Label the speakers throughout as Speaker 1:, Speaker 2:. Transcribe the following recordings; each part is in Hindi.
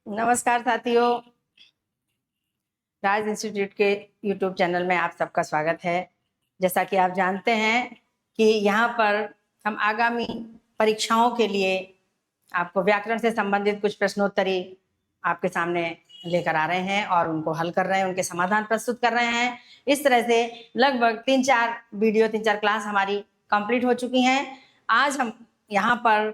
Speaker 1: नमस्कार साथियों, राज इंस्टीट्यूट के यूट्यूब चैनल में आप सबका स्वागत है। जैसा कि आप जानते हैं कि यहाँ पर हम आगामी परीक्षाओं के लिए आपको व्याकरण से संबंधित कुछ प्रश्नोत्तरी आपके सामने लेकर आ रहे हैं और उनको हल कर रहे हैं, उनके समाधान प्रस्तुत कर रहे हैं। इस तरह से लगभग 3-4 क्लास हमारी कंप्लीट हो चुकी हैं। आज हम यहाँ पर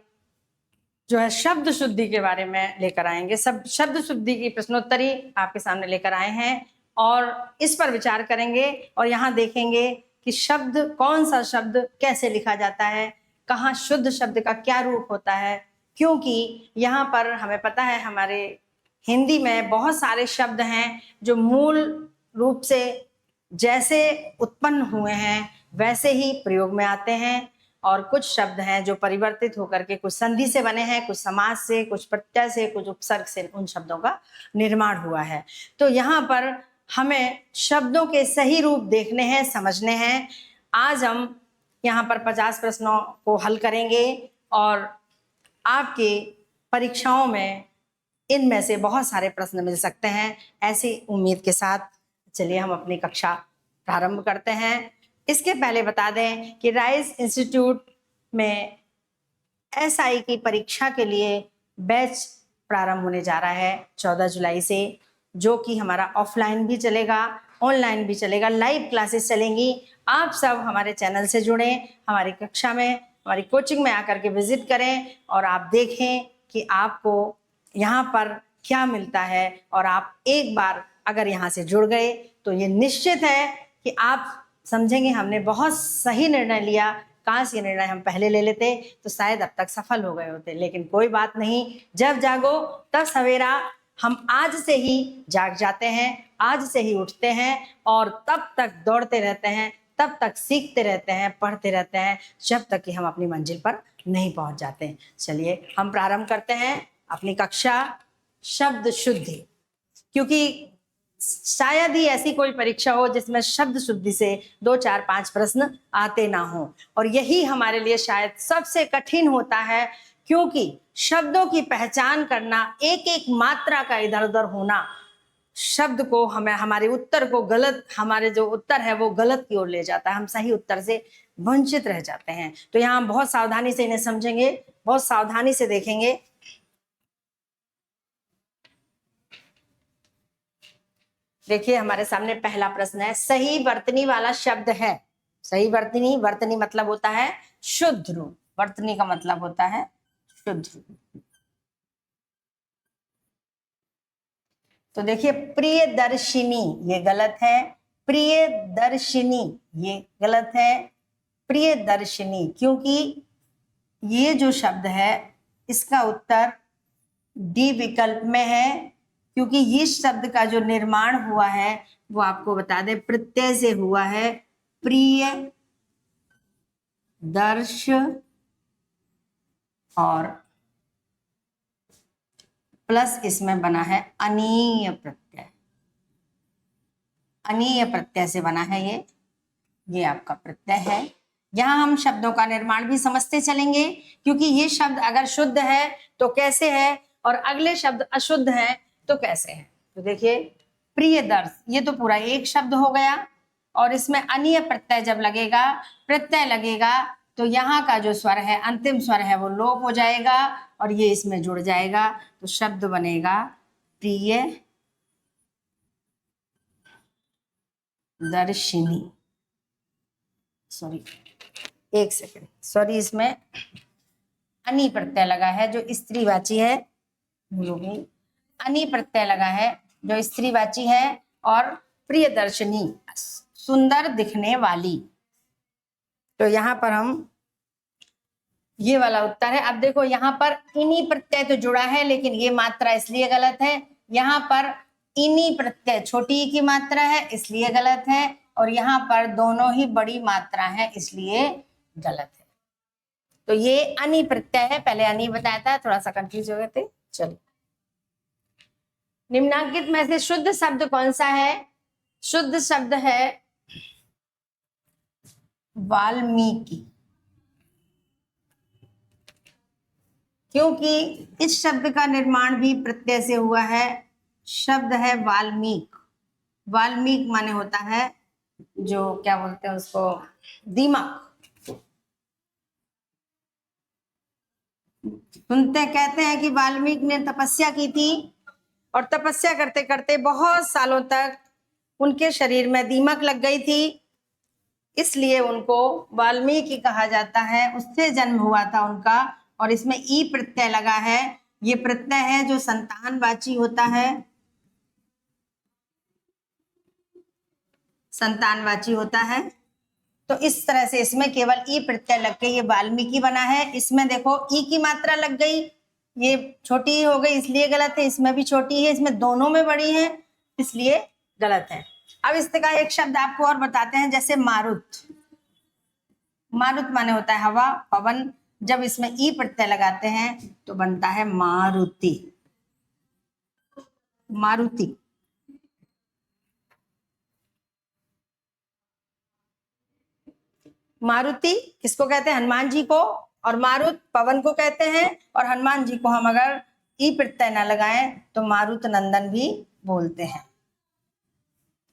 Speaker 1: जो है शब्द शुद्धि के बारे में लेकर आएंगे। सब शब्द शुद्धि की प्रश्नोत्तरी आपके सामने लेकर आए हैं और इस पर विचार करेंगे और यहाँ देखेंगे कि शब्द, कौन सा शब्द कैसे लिखा जाता है, कहाँ शुद्ध शब्द का क्या रूप होता है। क्योंकि यहाँ पर हमें पता है हमारे हिंदी में बहुत सारे शब्द हैं जो मूल रूप से जैसे उत्पन्न हुए हैं वैसे ही प्रयोग में आते हैं, और कुछ शब्द हैं जो परिवर्तित होकर के कुछ संधि से बने हैं, कुछ समास से, कुछ प्रत्यय से, कुछ उपसर्ग से उन शब्दों का निर्माण हुआ है। तो यहाँ पर हमें शब्दों के सही रूप देखने हैं, समझने हैं। आज हम यहाँ पर 50 प्रश्नों को हल करेंगे और आपके परीक्षाओं में इनमें से बहुत सारे प्रश्न मिल सकते हैं, ऐसी उम्मीद के साथ चलिए हम अपनी कक्षा प्रारंभ करते हैं। इसके पहले बता दें कि राइज इंस्टीट्यूट में एसआई की परीक्षा के लिए बैच प्रारंभ होने जा रहा है 14 जुलाई से, जो कि हमारा ऑफलाइन भी चलेगा, ऑनलाइन भी चलेगा, लाइव क्लासेस चलेंगी। आप सब हमारे चैनल से जुड़ें, हमारी कक्षा में, हमारी कोचिंग में आकर के विजिट करें और आप देखें कि आपको यहाँ पर क्या मिलता है। और आप एक बार अगर यहाँ से जुड़ गए तो ये निश्चित है कि आप समझेंगे हमने बहुत सही निर्णय लिया। काश ये निर्णय हम पहले ले लेते तो शायद अब तक सफल हो गए होते, लेकिन कोई बात नहीं, जब जागो तब सवेरा। हम आज से ही जाग जाते हैं, आज से ही उठते हैं और तब तक दौड़ते रहते हैं, तब तक सीखते रहते हैं, पढ़ते रहते हैं, जब तक कि हम अपनी मंजिल पर नहीं पहुंच जाते। चलिए हम प्रारंभ करते हैं अपनी कक्षा शब्द शुद्धि, क्योंकि शायद ही ऐसी कोई परीक्षा हो जिसमें शब्द शुद्धि से 2, 4, 5 प्रश्न आते ना हो, और यही हमारे लिए शायद सबसे कठिन होता है, क्योंकि शब्दों की पहचान करना, एक एक मात्रा का इधर उधर होना शब्द को हमें, हमारे उत्तर को गलत, हमारे जो उत्तर है वो गलत की ओर ले जाता है, हम सही उत्तर से वंचित रह जाते हैं। तो यहाँ हम बहुत सावधानी से इन्हें समझेंगे, बहुत सावधानी से देखेंगे। देखिए हमारे सामने पहला प्रश्न है, सही वर्तनी वाला शब्द है। सही वर्तनी, वर्तनी मतलब होता है शुद्ध रूप, वर्तनी का मतलब होता है शुद्ध रूप। तो देखिए प्रियदर्शिनी ये गलत है, प्रियदर्शिनी ये गलत है, प्रियदर्शिनी, क्योंकि ये जो शब्द है इसका उत्तर डी विकल्प में है, क्योंकि इस शब्द का जो निर्माण हुआ है वो आपको बता दें प्रत्यय से हुआ है। प्रिय दर्श और प्लस इसमें बना है अनीय प्रत्यय, अनीय प्रत्यय से बना है ये आपका प्रत्यय है। यहाँ हम शब्दों का निर्माण भी समझते चलेंगे, क्योंकि ये शब्द अगर शुद्ध है तो कैसे है और अगले शब्द अशुद्ध है तो कैसे है। तो देखिए प्रियदर्श ये तो पूरा एक शब्द हो गया, और इसमें अनीय प्रत्यय जब लगेगा, प्रत्यय लगेगा, तो यहाँ का जो स्वर है, अंतिम स्वर है, वो लोप हो जाएगा और ये इसमें जुड़ जाएगा, तो शब्द बनेगा प्रिय दर्शिनी। सॉरी, एक सेकंड, सॉरी, इसमें अनि प्रत्यय लगा है जो स्त्रीवाची है, अनि प्रत्यय लगा है जो स्त्रीवाची है, और प्रियदर्शिनी सुंदर दिखने वाली। तो यहाँ पर हम ये वाला उत्तर है। अब देखो यहाँ पर इनी प्रत्यय तो जुड़ा है, लेकिन ये मात्रा इसलिए गलत है। यहाँ पर इनी प्रत्यय छोटी की मात्रा है इसलिए गलत है, और यहाँ पर दोनों ही बड़ी मात्रा है इसलिए गलत है। तो ये अनि प्रत्यय है, पहले अनि बताया था, थोड़ा सा कंफ्यूज हो गए थे। चलो, निम्नांकित में से शुद्ध शब्द कौन सा है? शुद्ध शब्द है वाल्मीकि। क्योंकि इस शब्द का निर्माण भी प्रत्यय से हुआ है। शब्द है वाल्मीकि। वाल्मीकि माने होता है जो क्या बोलते हैं उसको, दीमक। सुनते कहते हैं कि वाल्मीकि ने तपस्या की थी और तपस्या करते करते बहुत सालों तक उनके शरीर में दीमक लग गई थी, इसलिए उनको वाल्मीकि कहा जाता है। उससे जन्म हुआ था उनका और इसमें ई प्रत्यय लगा है। ये प्रत्यय है जो संतानवाची होता है, संतानवाची होता है। तो इस तरह से इसमें केवल ई प्रत्यय लग के ये वाल्मीकि बना है। इसमें देखो ई की मात्रा लग गई, ये छोटी हो गई इसलिए गलत है। इसमें भी छोटी है, इसमें दोनों में बड़ी है इसलिए गलत है। अब इसका एक शब्द आपको और बताते हैं, जैसे मारुत। मारुत माने होता है हवा, पवन। जब इसमें ई प्रत्यय लगाते हैं तो बनता है मारुति। मारुति। मारुति किसको कहते हैं? हनुमान जी को। और मारुत पवन को कहते हैं। और हनुमान जी को हम अगर ई प्रत्यय न लगाएं तो मारुत नंदन भी बोलते हैं।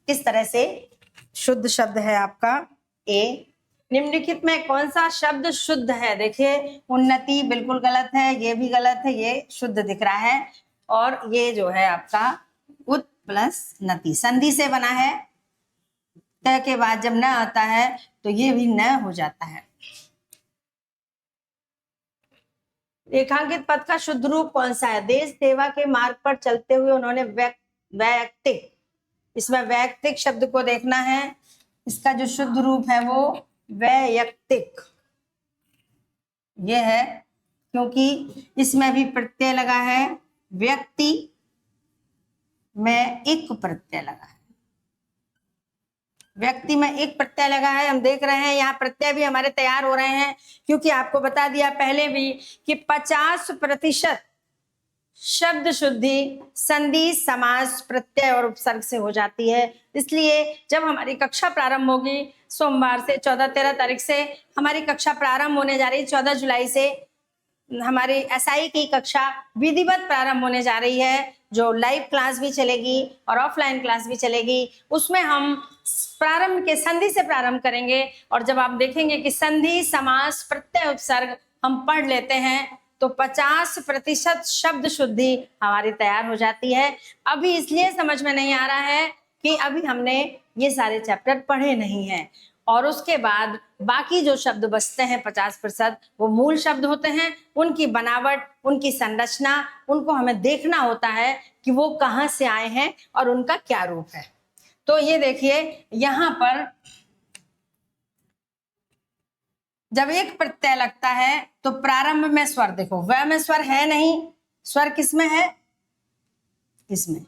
Speaker 1: इस तरह से शुद्ध शब्द है आपका ए। निम्नलिखित में कौन सा शब्द शुद्ध है? देखिए, उन्नति बिल्कुल गलत है, ये भी गलत है, ये शुद्ध दिख रहा है। और ये जो है आपका उत प्लस नति संधि से बना है। त के बाद जब न आता है तो ये भी न हो जाता है। रेखांकित पद का शुद्ध रूप कौन सा है? देश सेवा के मार्ग पर चलते हुए उन्होंने वैयक्तिक, इसमें वैयक्तिक शब्द को देखना है। इसका जो शुद्ध रूप है वो वैयक्तिक ये है, क्योंकि इसमें भी प्रत्यय लगा है। व्यक्ति में एक प्रत्यय लगा है। व्यक्ति में एक प्रत्यय लगा है। हम देख रहे हैं यहाँ प्रत्यय भी हमारे तैयार हो रहे हैं, क्योंकि आपको बता दिया पहले भी कि 50% शब्द शुद्धि संधि समास प्रत्यय और उपसर्ग से हो जाती है। इसलिए जब हमारी कक्षा प्रारंभ होगी सोमवार से 14-13 तारीख से हमारी कक्षा प्रारंभ होने जा रही है। 14 जुलाई से हमारी एसआई की कक्षा विधिवत प्रारंभ होने जा रही है, जो लाइव क्लास भी चलेगी और ऑफलाइन क्लास भी चलेगी। उसमें हम प्रारंभ के संधि से प्रारंभ करेंगे। और जब आप देखेंगे कि संधि समास प्रत्यय उपसर्ग हम पढ़ लेते हैं तो 50% शब्द शुद्धि हमारी तैयार हो जाती है। अभी इसलिए समझ में नहीं आ रहा है कि अभी हमने ये सारे चैप्टर पढ़े नहीं हैं, और उसके बाद बाकी जो शब्द बचते हैं 50% वो मूल शब्द होते हैं। उनकी बनावट, उनकी संरचना, उनको हमें देखना होता है कि वो कहाँ से आए हैं और उनका क्या रूप है। तो ये देखिए यहाँ पर जब एक प्रत्यय लगता है तो प्रारंभ में स्वर, देखो व में स्वर है नहीं, स्वर किसमें है? इसमें।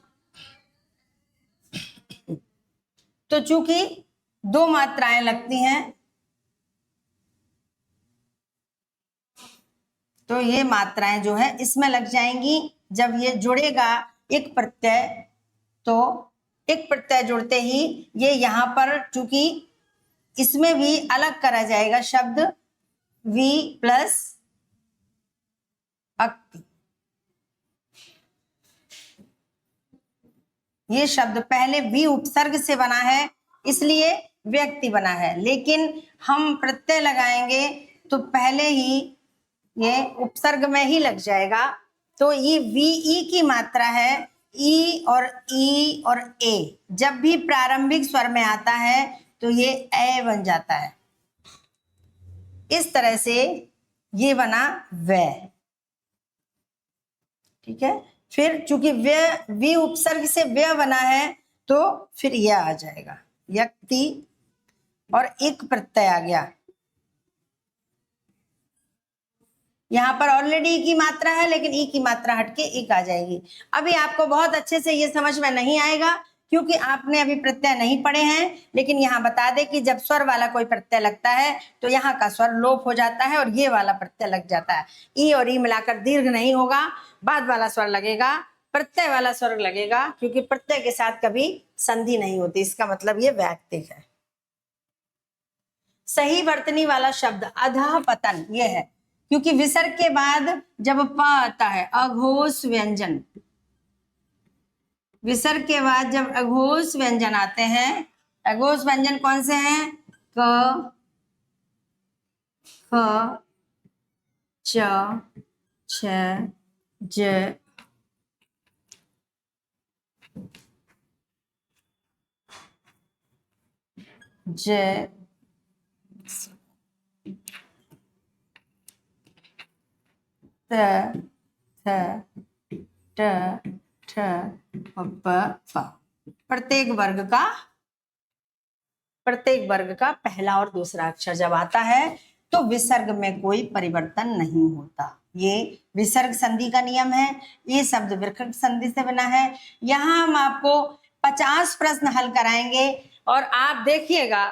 Speaker 1: तो चूंकि 2 मात्राएं लगती हैं तो ये मात्राएं जो है इसमें लग जाएंगी। जब ये जुड़ेगा एक प्रत्यय तो एक प्रत्यय जुड़ते ही ये यहाँ पर चूंकि इसमें भी अलग करा जाएगा शब्द वी प्लस अक्ति। ये शब्द पहले वी उपसर्ग से बना है इसलिए व्यक्ति बना है, लेकिन हम प्रत्यय लगाएंगे तो पहले ही ये उपसर्ग में ही लग जाएगा। तो ये वी ई की मात्रा है। ई और ए जब भी प्रारंभिक स्वर में आता है तो ये ए बन जाता है। इस तरह से ये बना व। ठीक है, फिर चूंकि वी उपसर्ग से व्य बना है तो फिर यह आ जाएगा व्यक्ति और एक प्रत्यय आ गया। यहाँ पर ऑलरेडी ई की मात्रा है लेकिन ई की मात्रा हटके एक आ जाएगी। अभी आपको बहुत अच्छे से ये समझ में नहीं आएगा क्योंकि आपने अभी प्रत्यय नहीं पढ़े हैं, लेकिन यहाँ बता दे कि जब स्वर वाला कोई प्रत्यय लगता है तो यहाँ का स्वर लोप हो जाता है और ये वाला प्रत्यय लग जाता है। ई और ई मिलाकर दीर्घ नहीं होगा, बाद वाला स्वर लगेगा, प्रत्यय वाला स्वर लगेगा, क्योंकि प्रत्यय के साथ कभी संधि नहीं होती। इसका मतलब ये वैयक्तिक है। सही वर्तनी वाला शब्द अधः पतन ये है। क्योंकि विसर्ग के बाद जब प आता है, अघोष व्यंजन, विसर्ग के बाद जब अघोष व्यंजन आते हैं, अघोष व्यंजन कौन से हैं? क, ख, च, छ, ज, ज, त, थ, ट, ठ, प, फ। प्रत्येक वर्ग का पहला और दूसरा अक्षर जब आता है तो विसर्ग में कोई परिवर्तन नहीं होता। ये विसर्ग संधि का नियम है। ये शब्द विकर्ण संधि से बना है। यहाँ हम आपको 50 प्रश्न हल कराएंगे और आप देखिएगा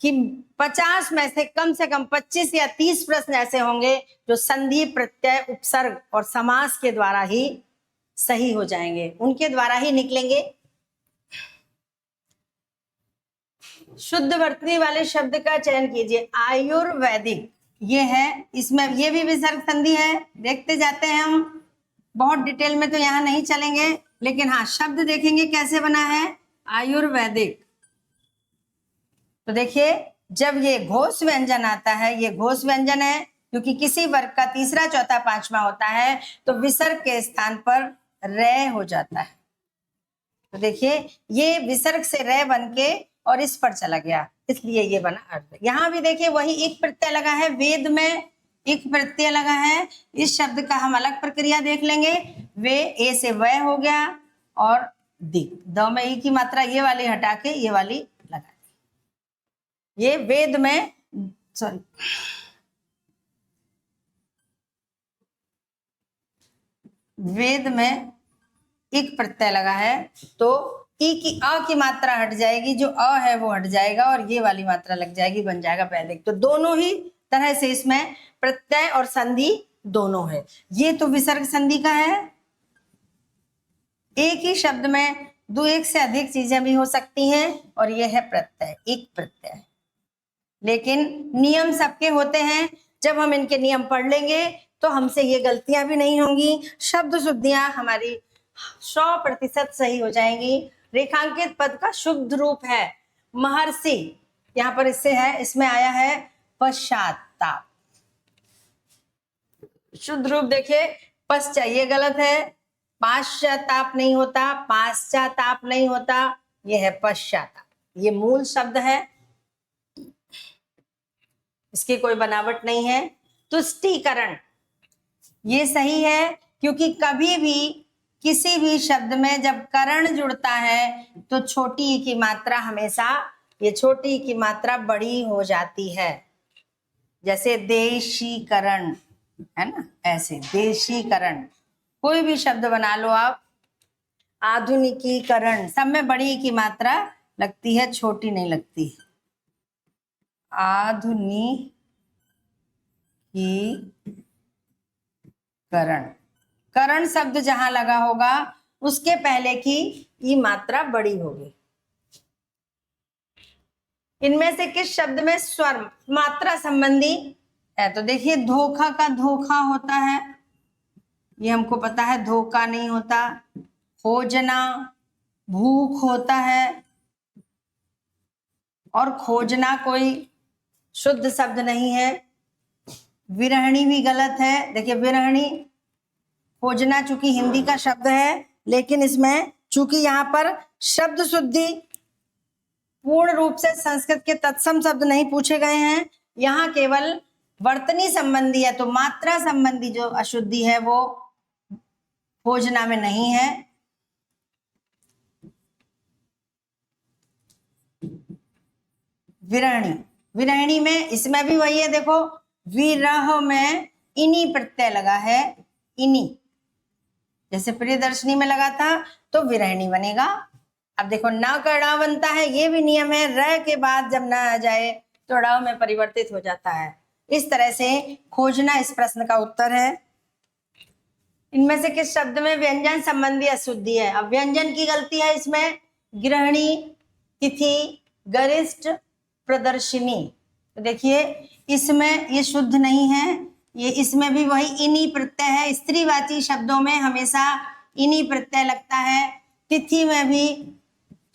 Speaker 1: कि 50 में से कम 25 या 30 प्रश्न ऐसे होंगे जो संधि, प्रत्यय, उपसर्ग और समास के द्वारा ही सही हो जाएंगे, उनके द्वारा ही निकलेंगे। शुद्ध वर्तनी वाले शब्द का चयन कीजिए। आयुर्वेदिक ये है, इसमें ये भी विसर्ग संधि है। देखते जाते हैं हम, बहुत डिटेल में तो यहाँ नहीं चलेंगे, लेकिन हाँ शब्द देखेंगे कैसे बना है आयुर्वेदिक। तो देखिए, जब ये घोष व्यंजन आता है, ये घोष व्यंजन है क्योंकि किसी वर्ग का तीसरा, चौथा, पांचवा होता है तो विसर्ग के स्थान पर रे हो जाता है। तो देखिए, ये विसर्ग से रे बन के और इस पर चला गया, इसलिए ये बना अर्ध। यहाँ भी देखिए वही एक प्रत्यय लगा है, वेद में एक प्रत्यय लगा है। इस शब्द का हम अलग प्रक्रिया देख लेंगे। वे, ए से वह हो गया और दिक, द में ई की मात्रा ये वाली हटा के ये वाली लगा दी। ये वेद में, सॉरी, वेद में एक प्रत्यय लगा है तो ई की, अ की मात्रा हट जाएगी, जो अ है वो हट जाएगा और ये वाली मात्रा लग जाएगी, बन जाएगा वैदिक। तो दोनों ही तरह से इसमें प्रत्यय और संधि दोनों है। ये तो विसर्ग संधि का है। एक ही शब्द में दो, एक से अधिक चीजें भी हो सकती हैं और यह है प्रत्यय, एक प्रत्यय। लेकिन नियम सबके होते हैं। जब हम इनके नियम पढ़ लेंगे तो हमसे ये गलतियां भी नहीं होंगी, शब्द शुद्धियां हमारी 100% सही हो जाएंगी। रेखांकित पद का शुद्ध रूप है महर्षि, यहाँ पर इससे है, इसमें आया है पश्चाताप। शुद्ध रूप देखिए, पश्चात ये गलत है, पाश्चाताप नहीं होता, पाश्चाताप नहीं होता, ये है पश्चाताप। ये मूल शब्द है, इसकी कोई बनावट नहीं है। तुष्टीकरण ये सही है क्योंकि कभी भी किसी भी शब्द में जब करण जुड़ता है तो छोटी ई की मात्रा हमेशा, ये छोटी ई की मात्रा बड़ी हो जाती है। जैसे देशीकरण है ना, ऐसे देशीकरण। कोई भी शब्द बना लो आप, आधुनिकीकरण, सब में बड़ी ई की मात्रा लगती है, छोटी नहीं लगती। आधुनिकीकरण, करण शब्द जहां लगा होगा उसके पहले की ई मात्रा बड़ी होगी। इनमें से किस शब्द में स्वर मात्रा संबंधी है? तो देखिए, धोखा का धोखा होता है, ये हमको पता है, धोखा नहीं होता। खोजना, भूख होता है, और खोजना कोई शुद्ध शब्द नहीं है। विरहणी भी गलत है। देखिए, विरहणी, खोजना चूंकि हिंदी का शब्द है, लेकिन इसमें चूंकि यहाँ पर शब्द शुद्धि पूर्ण रूप से संस्कृत के तत्सम शब्द नहीं पूछे गए हैं, यहाँ केवल वर्तनी संबंधी है, तो मात्रा संबंधी जो अशुद्धि है वो खोजना में नहीं है। विरहणी, विरहणी में इसमें भी वही है, देखो विरह में इनी प्रत्यय लगा है, इनी, जैसे प्रियदर्शनी में लगा था तो विरहणी बनेगा। अब देखो, न का ड़ बनता है, ये भी नियम है, र के बाद जब न आ जाए तो ड़ में परिवर्तित हो जाता है। इस तरह से खोजना इस प्रश्न का उत्तर है। इनमें से किस शब्द में व्यंजन संबंधी अशुद्धि है? अब व्यंजन की गलती है इसमें, गृहिणी, तिथि, गरिष्ठ, प्रदर्शिनी। तो देखिए, इसमें ये शुद्ध नहीं है, ये इसमें भी वही इनी प्रत्यय है। स्त्रीवाची शब्दों में हमेशा इनी प्रत्यय लगता है। तिथि में भी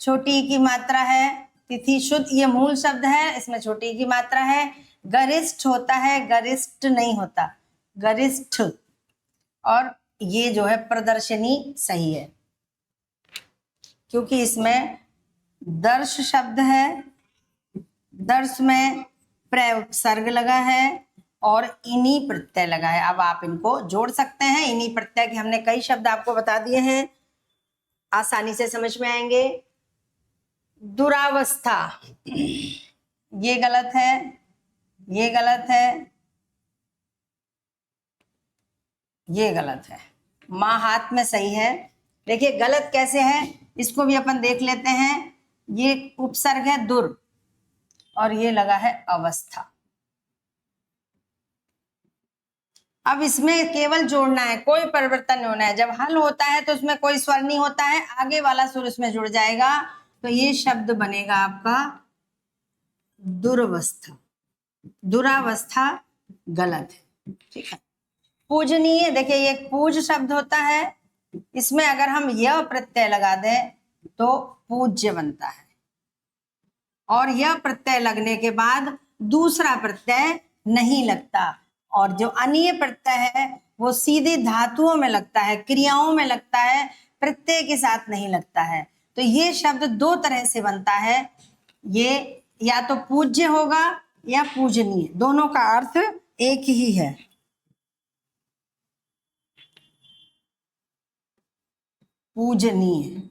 Speaker 1: छोटी की मात्रा है। तिथि शुद्ध ये मूल शब्द है, इसमें छोटी की मात्रा है। गरिष्ठ होता है, गरिष्ठ नहीं होता, गरिष्ठ। और ये जो है प्रदर्शनी सही है, क्योंकि इसमें दर्श शब्द है, दर्श में प्रय उपसर्ग लगा है और इनी प्रत्यय लगा है। अब आप इनको जोड़ सकते हैं। इनी प्रत्यय के हमने कई शब्द आपको बता दिए हैं, आसानी से समझ में आएंगे। दुरावस्था, ये गलत है, ये गलत है, ये गलत है। माँ हाथ में सही है। देखिए गलत कैसे है, इसको भी अपन देख लेते हैं। ये उपसर्ग है दुर और ये लगा है अवस्था। अब इसमें केवल जोड़ना है, कोई परिवर्तन नहीं होना है। जब हल होता है तो उसमें कोई स्वर नहीं होता है, आगे वाला सुर उसमें जुड़ जाएगा, तो ये शब्द बनेगा आपका दुर्वस्था। दुरावस्था गलत है, ठीक है। पूजनीय, देखिए ये पूज शब्द होता है, इसमें अगर हम यह प्रत्यय लगा दें तो पूज्य बनता है, और यह प्रत्यय लगने के बाद दूसरा प्रत्यय नहीं लगता। और जो अनीय प्रत्यय है वो सीधे धातुओं में लगता है, क्रियाओं में लगता है, प्रत्यय के साथ नहीं लगता है। तो ये शब्द दो तरह से बनता है, ये या तो पूज्य होगा या पूजनीय, दोनों का अर्थ एक ही है। पूजनीय,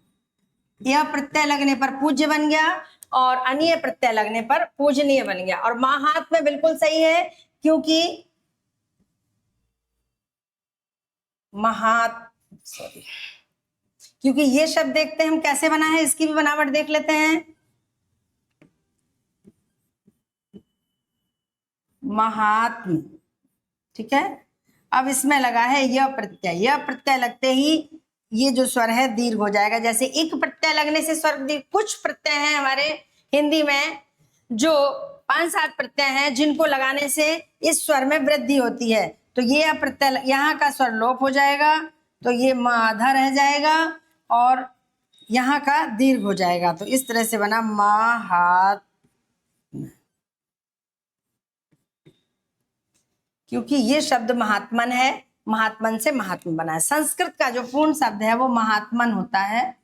Speaker 1: यह प्रत्यय लगने पर पूज्य बन गया और अनीय प्रत्यय लगने पर पूजनीय बन गया। और माँ हाथ में बिल्कुल सही है, क्योंकि क्योंकि ये शब्द देखते हैं हम कैसे बना है, इसकी भी बनावट देख लेते हैं। महात्म, ठीक है। अब इसमें लगा है यह प्रत्यय, यह प्रत्यय लगते ही ये जो स्वर है दीर्घ हो जाएगा। जैसे एक प्रत्यय लगने से स्वर दीर्घ, कुछ प्रत्यय हैं हमारे हिंदी में जो 5-7 प्रत्यय हैं जिनको लगाने से इस स्वर में वृद्धि होती है। तो ये प्रत्यय, यहाँ का स्वर लोप हो जाएगा, तो ये माधा रह जाएगा और यहाँ का दीर्घ हो जाएगा। तो इस तरह से बना महात्म, क्योंकि ये शब्द महात्मन है, महात्मन से महात्म बना है। संस्कृत का जो पूर्ण शब्द है वो महात्मन होता है,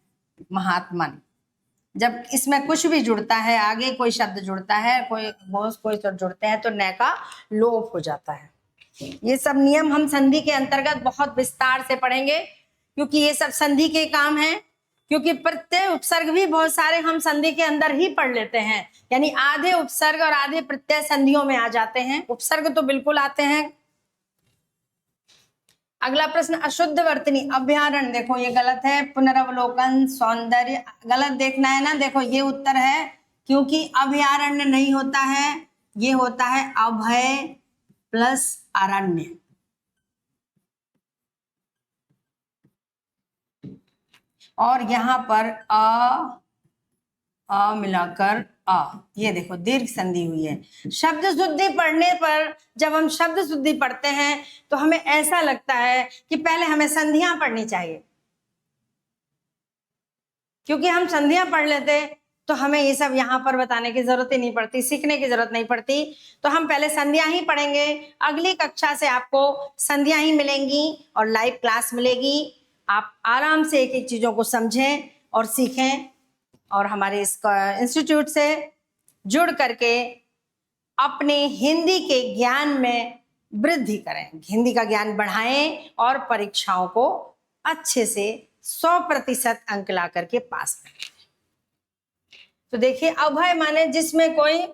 Speaker 1: महात्मन। जब इसमें कुछ भी जुड़ता है, आगे कोई शब्द जुड़ता है, कोई शब्द जुड़ते हैं, तो न का लोप हो जाता है। ये सब नियम हम संधि के अंतर्गत बहुत विस्तार से पढ़ेंगे, क्योंकि ये सब संधि के काम है। क्योंकि प्रत्यय उपसर्ग भी बहुत सारे हम संधि के अंदर ही पढ़ लेते हैं, यानी आधे उपसर्ग और आधे प्रत्यय संधियों में आ जाते हैं, उपसर्ग तो बिल्कुल आते हैं। अगला प्रश्न, अशुद्ध वर्तनी अभ्यारण, देखो ये गलत है। पुनरावलोकन, सौंदर्य, गलत देखना है ना। देखो ये उत्तर है, क्योंकि अभ्यारण्य नहीं होता है, ये होता है अभय प्लस अरण्य। और यहाँ पर अ मिलाकर अ, ये देखो दीर्घ संधि हुई है। शब्द शुद्धि पढ़ने पर, जब हम शब्द शुद्धि पढ़ते हैं तो हमें ऐसा लगता है कि पहले हमें संधियां पढ़नी चाहिए, क्योंकि हम संधियां पढ़ लेते तो हमें ये सब यहाँ पर बताने की जरूरत ही नहीं पड़ती, सीखने की जरूरत नहीं पड़ती। तो हम पहले संधियां ही पढ़ेंगे। अगली कक्षा से आपको संधियां ही मिलेंगी और लाइव क्लास मिलेगी। आप आराम से एक एक चीजों को समझें और सीखें, और हमारे इस इंस्टीट्यूट से जुड़ करके अपने हिंदी के ज्ञान में वृद्धि करें, हिंदी का ज्ञान बढ़ाएं और परीक्षाओं को अच्छे से 100% अंक ला करके पास करें। तो देखिए, अभय माने जिसमें कोई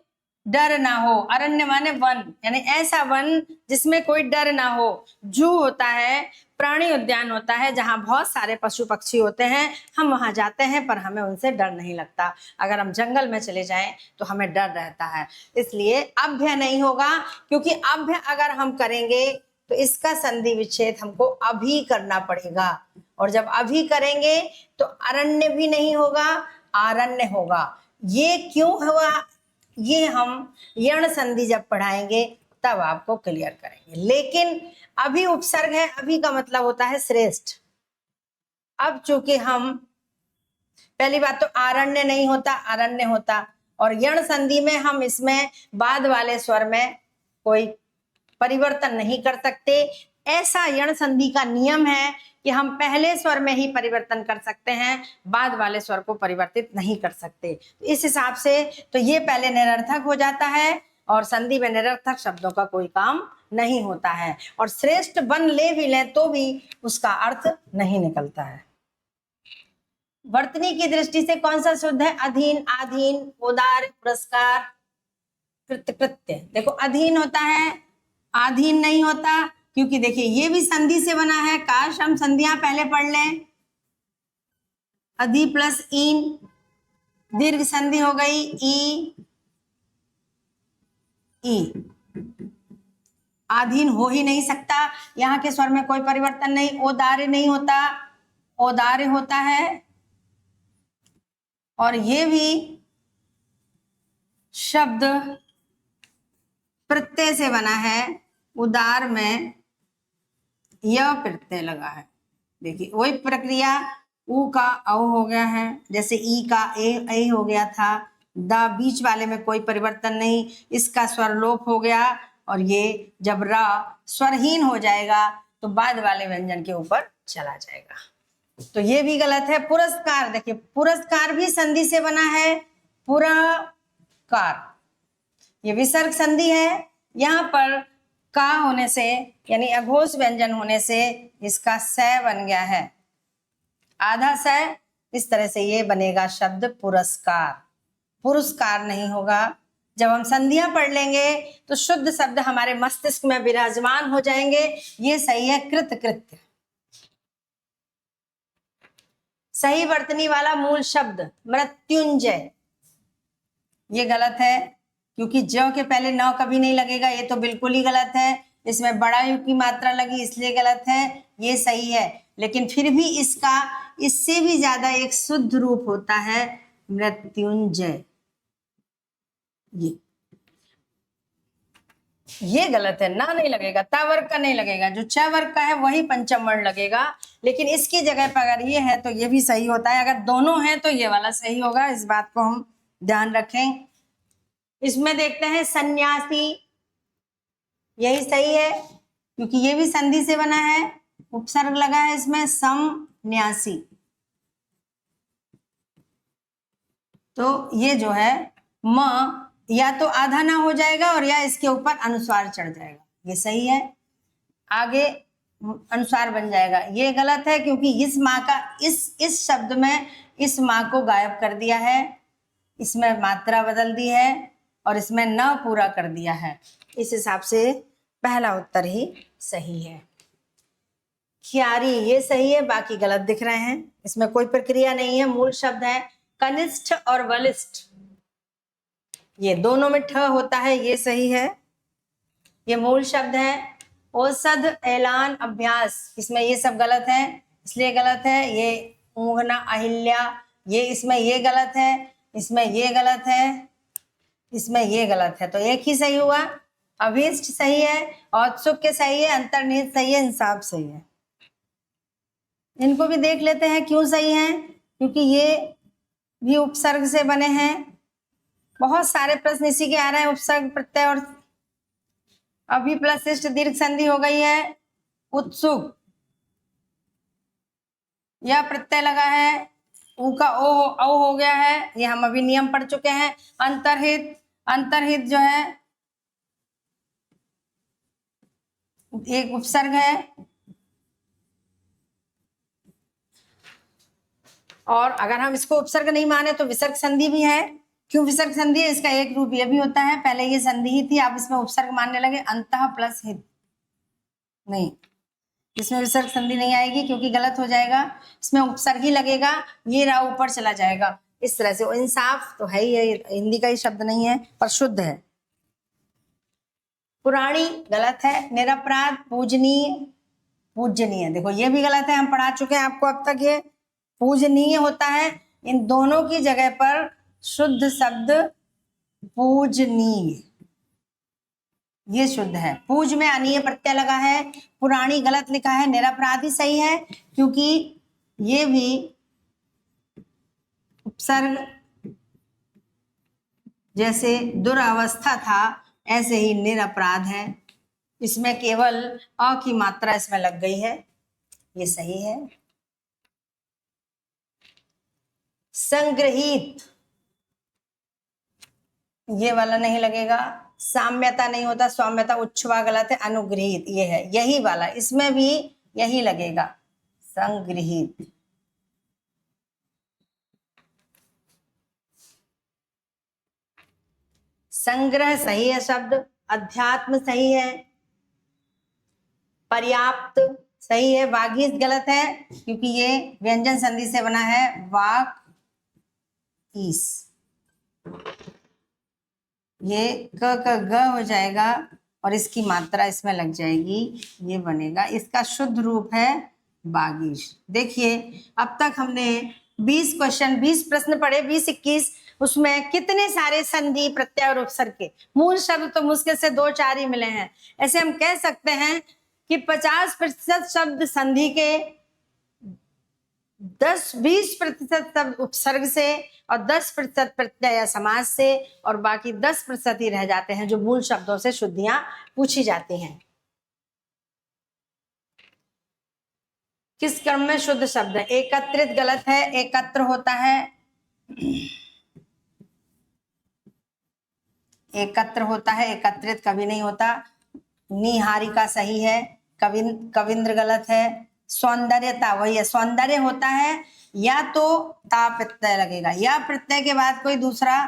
Speaker 1: डर ना हो, अरण्य माने वन, यानी ऐसा वन जिसमें कोई डर ना हो। जू होता है, प्राणी उद्यान होता है, जहां बहुत सारे पशु पक्षी होते हैं। हम वहां जाते हैं पर हमें उनसे डर नहीं लगता। अगर हम जंगल में चले जाएं तो हमें डर रहता है, इसलिए अभ्य नहीं होगा। क्योंकि अभ्य अगर हम करेंगे तो इसका संधि विच्छेद हमको अभी करना पड़ेगा, और जब अभी करेंगे तो अरण्य भी नहीं होगा, आरण्य होगा। ये क्यों हुआ, ये हम यण संधि जब पढ़ाएंगे तब आपको क्लियर करेंगे। लेकिन अभी उपसर्ग है, अभी का मतलब होता है श्रेष्ठ। अब चूंकि हम, पहली बात तो आरण्य नहीं होता, अरण्य होता, और यण संधि में हम इसमें बाद वाले स्वर में कोई परिवर्तन नहीं कर सकते। ऐसा यण संधि का नियम है कि हम पहले स्वर में ही परिवर्तन कर सकते हैं, बाद वाले स्वर को परिवर्तित नहीं कर सकते। इस हिसाब से तो ये पहले निरर्थक हो जाता है, और संधि में निरर्थक शब्दों का कोई काम नहीं होता है, और श्रेष्ठ बन ले भी लें तो भी उसका अर्थ नहीं निकलता है। वर्तनी की दृष्टि से कौन सा शुद्ध है? अधीन, आधीन, उदार, पुरस्कार, कृत्य, कृत्य। देखो अधीन होता है, आधीन नहीं होता, क्योंकि देखिए ये भी संधि से बना है। काश हम संधियां पहले पढ़ लें। अधि प्लस ईन, दीर्घ संधि हो गई ई, ई। आधीन हो ही नहीं सकता, यहाँ के स्वर में कोई परिवर्तन नहीं। ओदार्य नहीं होता, ओदार्य होता है। और ये भी शब्द प्रत्यय से बना है, उदार में य प्रत्यय लगा है। देखिए वही प्रक्रिया, उ का औ हो गया है, जैसे ई का ए हो गया था। द बीच वाले में कोई परिवर्तन नहीं, इसका स्वर लोप हो गया, और ये जब र स्वरहीन हो जाएगा तो बाद वाले व्यंजन के ऊपर चला जाएगा। तो ये भी गलत है। पुरस्कार, देखिए पुरस्कार भी संधि से बना है, पुरकार, ये विसर्ग संधि है। यहाँ पर का होने से, यानी अघोष व्यंजन होने से इसका स बन गया है, आधा स। इस तरह से ये बनेगा शब्द पुरस्कार, पुरस्कार नहीं होगा। जब हम संधियां पढ़ लेंगे तो शुद्ध शब्द हमारे मस्तिष्क में विराजमान हो जाएंगे। ये सही है कृत, कृत्य। सही वर्तनी वाला मूल शब्द मृत्युंजय, ये गलत है, क्योंकि ज के पहले न कभी नहीं लगेगा, ये तो बिल्कुल ही गलत है। इसमें बड़ा यू की मात्रा लगी इसलिए गलत है, ये सही है। लेकिन फिर भी इसका इससे भी ज्यादा एक शुद्ध रूप होता है मृत्युंजय। ये गलत है, ना नहीं लगेगा, ता वर्ग का नहीं लगेगा, जो च वर्ग का है वही पंचम वर्ण लगेगा। लेकिन इसकी जगह पर अगर ये है तो ये भी सही होता है, अगर दोनों हैं तो ये वाला सही होगा। इस बात को हम ध्यान रखें। इसमें देखते हैं सन्यासी, यही सही है क्योंकि ये भी संधि से बना है, उपसर्ग लगा है इसमें, समन्यासी। तो ये जो है म या तो आधा ना हो जाएगा और या इसके ऊपर अनुस्वार चढ़ जाएगा, ये सही है। आगे अनुस्वार बन जाएगा, ये गलत है क्योंकि इस माँ का इस शब्द में इस माँ को गायब कर दिया है, इसमें मात्रा बदल दी है और इसमें न पूरा कर दिया है। इस हिसाब से पहला उत्तर ही सही है। क्यारी, ये सही है, बाकी गलत दिख रहे हैं। इसमें कोई प्रक्रिया नहीं है, मूल शब्द है। कनिष्ठ और बलिष्ठ, ये दोनों में ठ होता है, ये सही है, ये मूल शब्द है। औसध, ऐलान, अभ्यास, इसमें ये सब गलत है, इसलिए गलत है। ये ऊँघना, अहिल्या, ये इसमें ये गलत है, इसमें ये गलत है, इसमें ये गलत है, तो एक ही सही हुआ। अभीष्ट सही है, औत्सुक्य सही है, अंतर्निहित सही है, इंसाफ सही है। इनको भी देख लेते हैं क्यों सही है, क्योंकि ये भी उपसर्ग से बने हैं। बहुत सारे प्रश्न इसी के आ रहे हैं, उपसर्ग, प्रत्यय और अभी प्लस इष्ट दीर्घ संधि हो गई है। उत्सुक, यह प्रत्यय लगा है, ऊ का ओ हो गया है, ये हम अभी नियम पढ़ चुके हैं। अंतर्हित, अंतर्हित जो है एक उपसर्ग है, और अगर हम इसको उपसर्ग नहीं माने तो विसर्ग संधि भी है। क्यों विसर्ग संधि है? इसका एक रूप ये भी होता है, पहले ये संधि ही थी, आप इसमें उपसर्ग मानने लगे, अंतः प्लस हित, नहीं, इसमें विसर्ग संधि नहीं आएगी क्योंकि गलत हो जाएगा, इसमें उपसर्ग ही लगेगा, ये रा ऊपर चला जाएगा। इस तरह से इंसाफ तो है ही है, हिंदी का ही शब्द नहीं है पर शुद्ध है। पुराणी गलत है। निरपराध, पूजनीय, पूजनीय, देखो ये भी गलत है, हम पढ़ा चुके हैं आपको अब तक, ये पूजनीय होता है। इन दोनों की जगह पर शुद्ध शब्द पूजनीय, ये शुद्ध है। पूज में अनीय प्रत्यय लगा है, पुराणी गलत लिखा है, निरपराधी सही है, क्योंकि ये भी उपसर्ग जैसे दुरावस्था था ऐसे ही निरपराध है। इसमें केवल अ की मात्रा इसमें लग गई है, ये सही है। संग्रहित, ये वाला नहीं लगेगा। साम्यता नहीं होता, सौम्यता उच्छ्वा गलत है। अनुग्रहित ये है, यही वाला, इसमें भी यही लगेगा, संग्रहित। संग्रह सही है शब्द, अध्यात्म सही है, पर्याप्त सही है, वागीश गलत है क्योंकि ये व्यंजन संधि से बना है, वाक ईस, ये क ग हो जाएगा और इसकी मात्रा इसमें लग जाएगी, ये बनेगा। इसका शुद्ध रूप है बागीश। देखिए अब तक हमने 20 क्वेश्चन, 20 प्रश्न पढ़े, 20-21, उसमें कितने सारे संधि प्रत्यय और उपसर्ग के मूल शब्द तो मुश्किल से 2-4 ही मिले हैं। ऐसे हम कह सकते हैं कि 50% शब्द संधि के, 10-20% शब्द उपसर्ग से और 10% प्रत्यय या समास से, और बाकी 10% ही रह जाते हैं जो मूल शब्दों से शुद्धियां पूछी जाती हैं। किस क्रम में शुद्ध शब्द है? एकत्रित गलत है, एकत्र होता है, एकत्र होता है, एकत्रित कभी नहीं होता। निहारिका सही है, कविंद्र गलत है। सौंदर्यता वही है, सौंदर्य होता है या तो ता प्रत्यय लगेगा, या प्रत्यय के बाद कोई दूसरा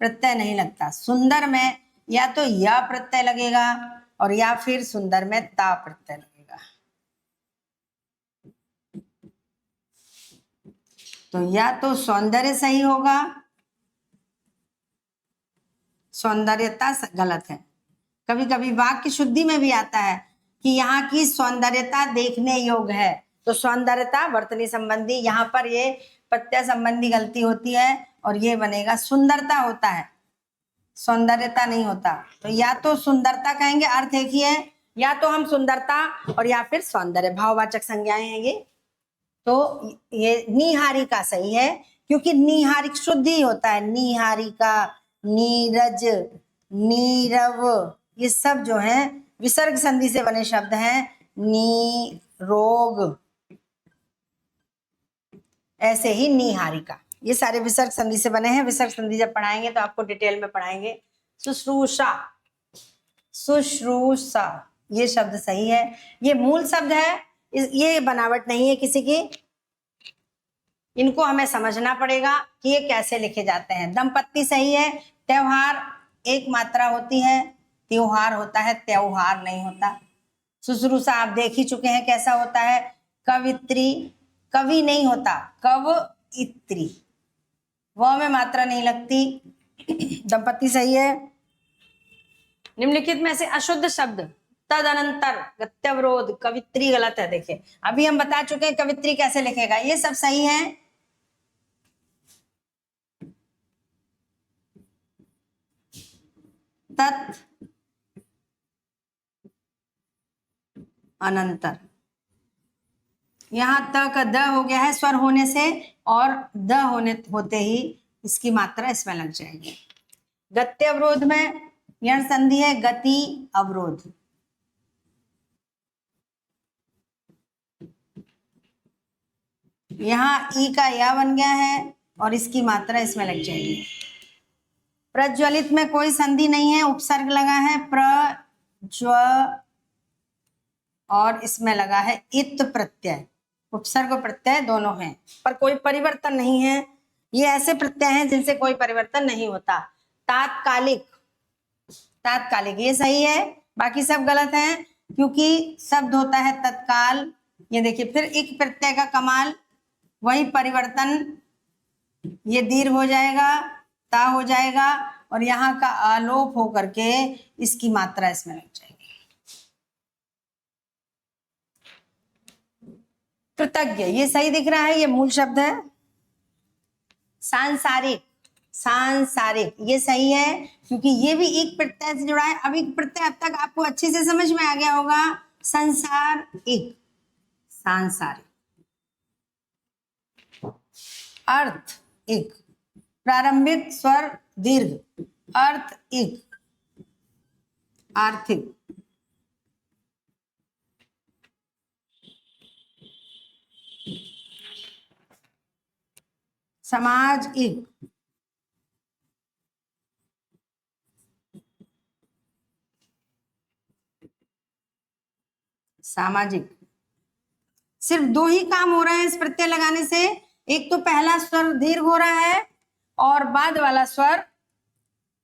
Speaker 1: प्रत्यय नहीं लगता। सुंदर में या तो या प्रत्यय लगेगा और या फिर सुंदर में ता प्रत्यय लगेगा। तो या तो सौंदर्य सही होगा, सौंदर्यता गलत है। कभी कभी वाक्य शुद्धि में भी आता है कि यहाँ की सौंदर्यता देखने योग्य है, तो सौंदर्यता वर्तनी संबंधी, यहाँ पर ये प्रत्यय संबंधी गलती होती है और ये बनेगा सुंदरता होता है, सौंदर्यता नहीं होता। तो या तो सुंदरता कहेंगे, अर्थ एक ही है, या तो हम सुंदरता और या फिर सौंदर्य, भाववाचक संज्ञाएं हैं ये। तो ये निहारिका सही है क्योंकि निहारिक शुद्धि होता है, निहारिका, नीरज, नीरव, ये सब जो है विसर्ग संधि से बने शब्द हैं। नी, रोग, ऐसे ही निहारिका, ये सारे विसर्ग संधि से बने हैं। विसर्ग संधि जब पढ़ाएंगे तो आपको डिटेल में पढ़ाएंगे। शुश्रूषा, शुश्रूषा ये शब्द सही है, ये मूल शब्द है, ये बनावट नहीं है किसी की, इनको हमें समझना पड़ेगा कि ये कैसे लिखे जाते हैं। दंपत्ति सही है, त्योहार एक मात्रा होती है, त्योहार होता है, त्योहार नहीं होता। शुश्रूषा आप देख ही चुके हैं कैसा होता है। कवित्री, कवि नहीं होता, कवइत्री, व में मात्रा नहीं लगती। दंपत्ति सही है। निम्नलिखित में से अशुद्ध शब्द, तदनंतर, गत्यवरोध, कवित्री गलत है। देखिए अभी हम बता चुके हैं कवित्री कैसे लिखेगा, ये सब सही है। तत्, अनंतर, यहां तक द हो गया है स्वर होने से, और द होते ही इसकी मात्रा इसमें लग जाएगी। गत्य अवरोध में यण संधि है, गति अवरोध। यहां ई का या बन गया है और इसकी मात्रा इसमें लग जाएगी। प्रज्वलित में कोई संधि नहीं है, उपसर्ग लगा है, प्रज्व, और इसमें लगा है इत प्रत्यय, उपसर्ग प्रत्यय दोनों हैं, पर कोई परिवर्तन नहीं है। ये ऐसे प्रत्यय हैं जिनसे कोई परिवर्तन नहीं होता। तात्कालिक, तात्कालिक ये सही है, बाकी सब गलत है क्योंकि शब्द होता है तत्काल। ये देखिए फिर एक प्रत्यय का कमाल, वही परिवर्तन, ये दीर्घ हो जाएगा, ता हो जाएगा, और यहाँ का आलोप होकर के इसकी मात्रा इसमें लग जाएगी। कृतज्ञ ये सही दिख रहा है, ये मूल शब्द है। सांसारिक, सांसारिक, ये सही है क्योंकि ये भी एक प्रत्यय से जुड़ा है। अब एक प्रत्यय अब तक आपको अच्छे से समझ में आ गया होगा, संसार एक, सांसारिक। अर्थ एक, प्रारंभिक स्वर दीर्घ, अर्थ एक, आर्थिक। समाज एक, सामाजिक। सिर्फ दो ही काम हो रहे हैं इस प्रत्यय लगाने से, एक तो पहला स्वर दीर्घ हो रहा है और बाद वाला स्वर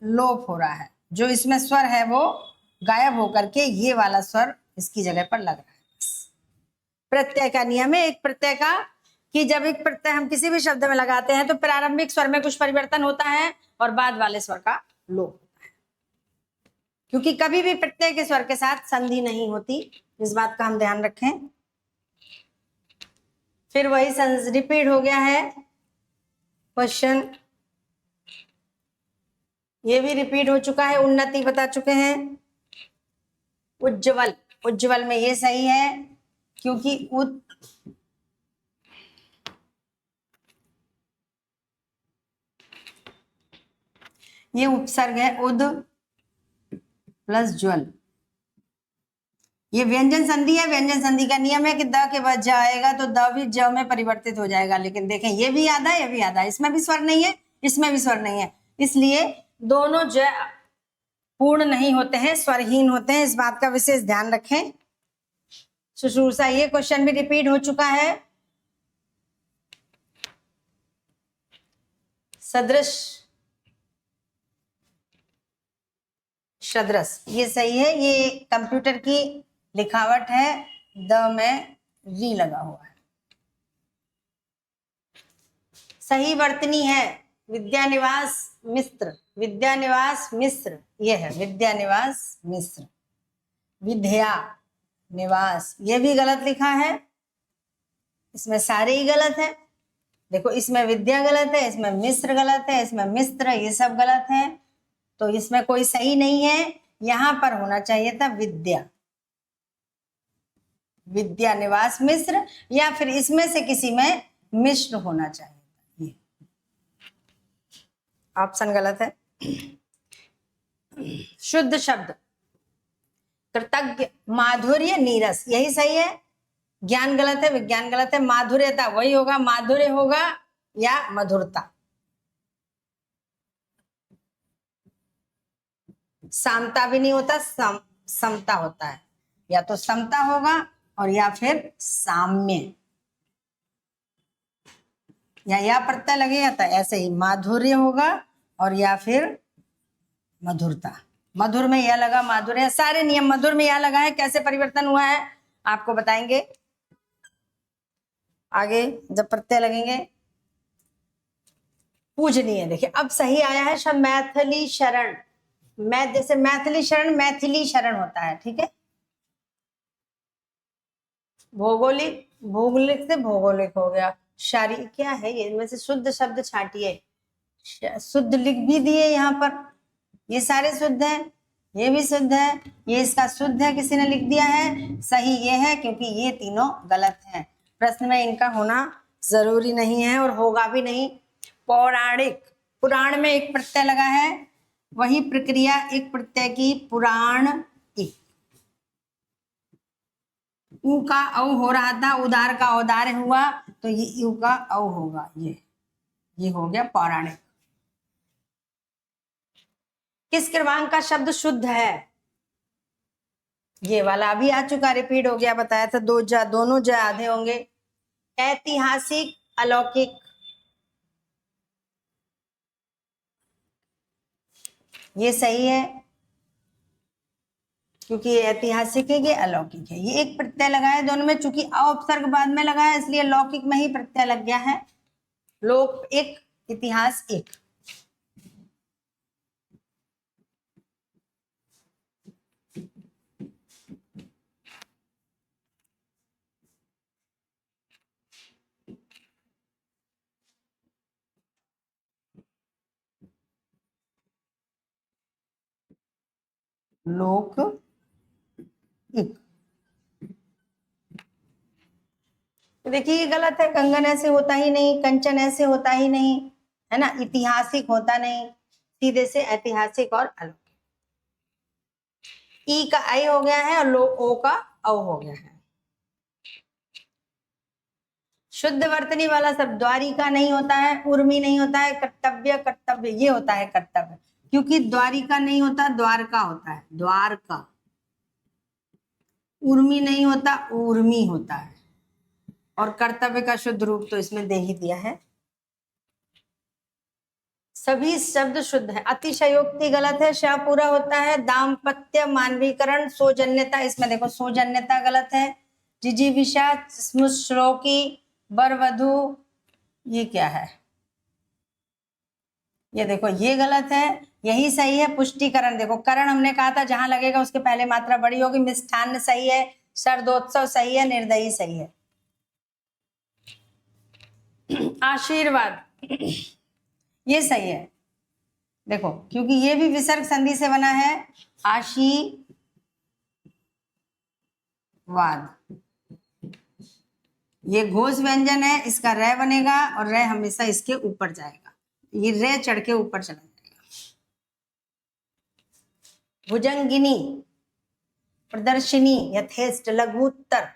Speaker 1: लोप हो रहा है। जो इसमें स्वर है वो गायब होकर के ये वाला स्वर इसकी जगह पर लग रहा है। प्रत्यय का नियम है एक प्रत्यय का कि जब एक प्रत्यय हम किसी भी शब्द में लगाते हैं तो प्रारंभिक स्वर में कुछ परिवर्तन होता है और बाद वाले स्वर का लोप होता है, क्योंकि कभी भी प्रत्यय के स्वर के साथ संधि नहीं होती। इस बात का हम ध्यान रखें। फिर वही रिपीट हो गया है क्वेश्चन, ये भी रिपीट हो चुका है। उन्नति बता चुके हैं। उज्जवल, उज्जवल में ये सही है क्योंकि ये उपसर्ग है, उद प्लस ज्वल। ये व्यंजन संधि है। व्यंजन संधि का नियम है कि द के बाद ज आएगा तो द भी ज में परिवर्तित हो जाएगा। लेकिन देखें ये भी आधा है, ये भी आधा है, इसमें भी स्वर नहीं है, इसमें भी स्वर नहीं है, इसलिए दोनों ज पूर्ण नहीं होते हैं, स्वरहीन होते हैं। इस बात का विशेष ध्यान रखें। शुश्रूषा, ये क्वेश्चन भी रिपीट हो चुका है। सदृश, सदृश, ये सही है। ये कंप्यूटर की लिखावट है, द में री लगा हुआ है। सही वर्तनी है विद्यानिवास मिश्र, विद्यानिवास मिश्र, ये है विद्यानिवास मिश्र। विद्या निवास, ये भी गलत लिखा है, इसमें सारे ही गलत है। देखो इसमें विद्या गलत है, इसमें मिश्र गलत है, इसमें मिश्र, ये सब गलत है, तो इसमें कोई सही नहीं है। यहां पर होना चाहिए था विद्या, विद्या निवास मिश्र, या फिर इसमें से किसी में मिश्र होना चाहिए। ये ऑप्शन गलत है। शुद्ध शब्द कृतज्ञ, माधुर्य, नीरस, यही सही है। ज्ञान गलत है, विज्ञान गलत है। माधुर्यता वही होगा, माधुर्य होगा या मधुरता। समता भी नहीं होता, समता होता है। या तो समता होगा और या फिर साम्य, या प्रत्यय लगेगा तो ऐसे ही माधुर्य होगा और या फिर मधुरता। मधुर में यह लगा, माधुर्य, सारे नियम मधुर में यह लगा है। कैसे परिवर्तन हुआ है आपको बताएंगे आगे जब प्रत्यय लगेंगे। पूजनीय, देखिए अब सही आया है शब्द मैथिली शरण। जैसे मैथिली शरण, मैथिली शरण होता है, ठीक है। भौगोलिक, भौगोलिक से भौगोलिक हो गया। शारीरिक क्या है ये, इनमें से शुद्ध शब्द छांटिए। शुद्ध लिख भी दिए यहाँ पर, ये सारे शुद्ध हैं, ये भी शुद्ध है, ये इसका शुद्ध है किसी ने लिख दिया है। सही ये है क्योंकि ये तीनों गलत हैं। प्रश्न में इनका होना जरूरी नहीं है और होगा भी नहीं। पौराणिक, पुराण में एक प्रत्यय लगा है, वही प्रक्रिया एक प्रत्यय की, पुराण एक। ऊ का औ हो रहा था, उदार का औदार्य हुआ, तो ये यू का औ होगा। ये हो गया पौराणिक। किस क्रमांक का शब्द शुद्ध है, ये वाला अभी आ चुका, रिपीट हो गया, बताया था। दो जा, दोनों जा आधे होंगे। ऐतिहासिक, अलौकिक, ये सही है क्योंकि ऐतिहासिक है, ये अलौकिक है। ये एक प्रत्यय लगा है दोनों में, चूंकि अ उपसर्ग बाद में लगा है इसलिए लौकिक में ही प्रत्यय लग गया है। लोक एक, इतिहास एक। लोक इक। देखिए ये गलत है, कंगन ऐसे होता ही नहीं, कंचन ऐसे होता ही नहीं, है ना, ऐतिहासिक होता नहीं, सीधे से ऐतिहासिक और अलौकिक। ई का आई हो गया है और ओ का औ हो गया है। शुद्ध वर्तनी वाला शब्द द्वारिका नहीं होता है, उर्मी नहीं होता है, कर्तव्य कर्तव्य ये होता है कर्तव्य, क्योंकि द्वारिका नहीं होता, द्वारका होता है, द्वारका। उर्मी नहीं होता, ऊर्मी होता है। और कर्तव्य का शुद्ध रूप तो इसमें दे ही दिया है। सभी शब्द शुद्ध है। अतिशयोक्ति गलत है, श पूरा होता है। दाम्पत्य, मानवीकरण, सौजन्यता, इसमें देखो सौजन्यता गलत है। जिजीविषा, श्लोकी, वर वधु, ये क्या है, ये देखो ये गलत है, यही सही है। पुष्टिकरण, देखो करण हमने कहा था जहां लगेगा उसके पहले मात्रा बड़ी होगी। मिष्ठान्न सही है, शरदोत्सव सही है, निर्दयी सही है। आशीर्वाद ये सही है, देखो क्योंकि ये भी विसर्ग संधि से बना है। आशीर्वाद, ये घोष व्यंजन है, इसका रे बनेगा और रे हमेशा इसके ऊपर जाएगा, ये रे चढ़ के ऊपर चला जाएगा। भुजंगिनी, प्रदर्शिनी, यथेष्ट, लघुत्तर,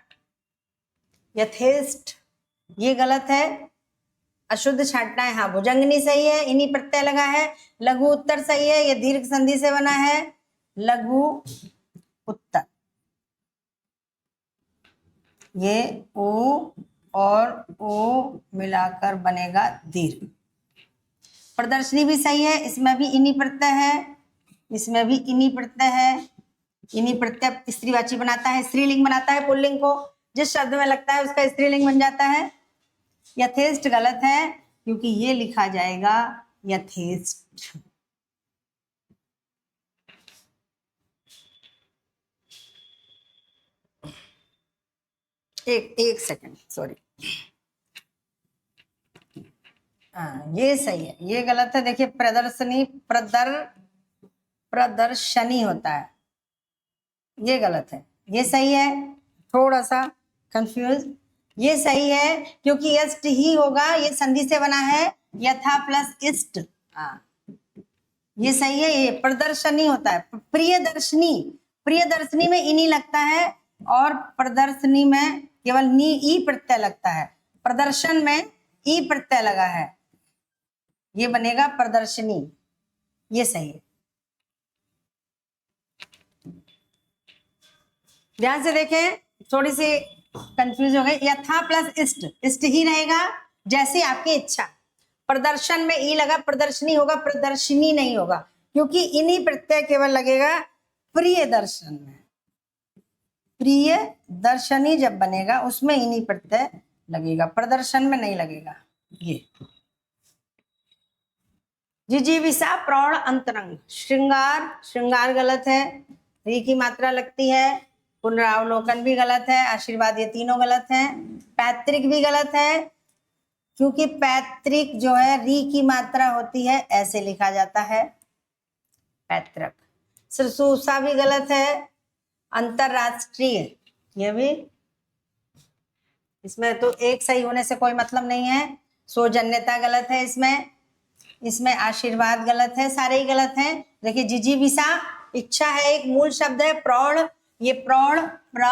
Speaker 1: यथेष्ट ये गलत है, अशुद्ध छांटना है। हाँ भुजंगिनी सही है, इन्हीं प्रत्यय लगा है। लघु उत्तर सही है, ये दीर्घ संधि से बना है, लघु उत्तर। ये ओ और ओ मिलाकर बनेगा दीर्घ। प्रदर्शनी भी सही है, इसमें भी इन्हीं प्रत्यय है, इसमें भी इन्हीं प्रत्यय है। इन्हीं प्रत्यय स्त्रीवाची बनाता है, स्त्रीलिंग बनाता है पुल्लिंग को, जिस शब्द में लगता है उसका स्त्रीलिंग बन जाता है। यथेष्ट गलत है, क्योंकि ये लिखा जाएगा यथेष्ट। एक सेकंड, सॉरी, ये सही है, ये गलत है। देखिए प्रदर्शनी, प्रदर्शनी होता है, ये गलत है। ये सही है, थोड़ा सा कंफ्यूज। ये सही है क्योंकि यस्ट ही होगा, ये संधि से बना है, यथा प्लस इष्ट। ये सही है, ये प्रदर्शनी होता है। प्रियदर्शनी, प्रियदर्शनी में इनी लगता है और प्रदर्शनी में केवल नी ई प्रत्यय लगता है। प्रदर्शन में ई प्रत्यय लगा है, ये बनेगा प्रदर्शनी, ये सही है। ध्यान से देखें, थोड़ी सी कंफ्यूज हो गई। यथा प्लस इष्ट, इष्ट ही रहेगा जैसी आपकी इच्छा। प्रदर्शन में ई लगा, प्रदर्शनी होगा, प्रदर्शनी नहीं होगा, क्योंकि इन्हीं प्रत्यय केवल लगेगा प्रिय दर्शन में। प्रिय दर्शनी जब बनेगा उसमें इन्हीं प्रत्यय लगेगा, प्रदर्शन में नहीं लगेगा। ये जिजीविषा, प्रौढ़, अंतरंग, श्रृंगार, श्रृंगार गलत है, री की मात्रा लगती है। पुनरावलोकन भी गलत है, आशीर्वाद, ये तीनों गलत हैं। पैतृक भी गलत है, क्योंकि पैतृक जो है री की मात्रा होती है, ऐसे लिखा जाता है पैतृक। शुश्रूषा भी गलत है। अंतरराष्ट्रीय, ये भी, इसमें तो एक सही होने से कोई मतलब नहीं है। सौजन्यता गलत है इसमें आशीर्वाद गलत है, सारे ही गलत हैं। देखिए जिजीविषा, इच्छा है, एक मूल शब्द है। प्रौढ़, ये प्रौढ़ प्र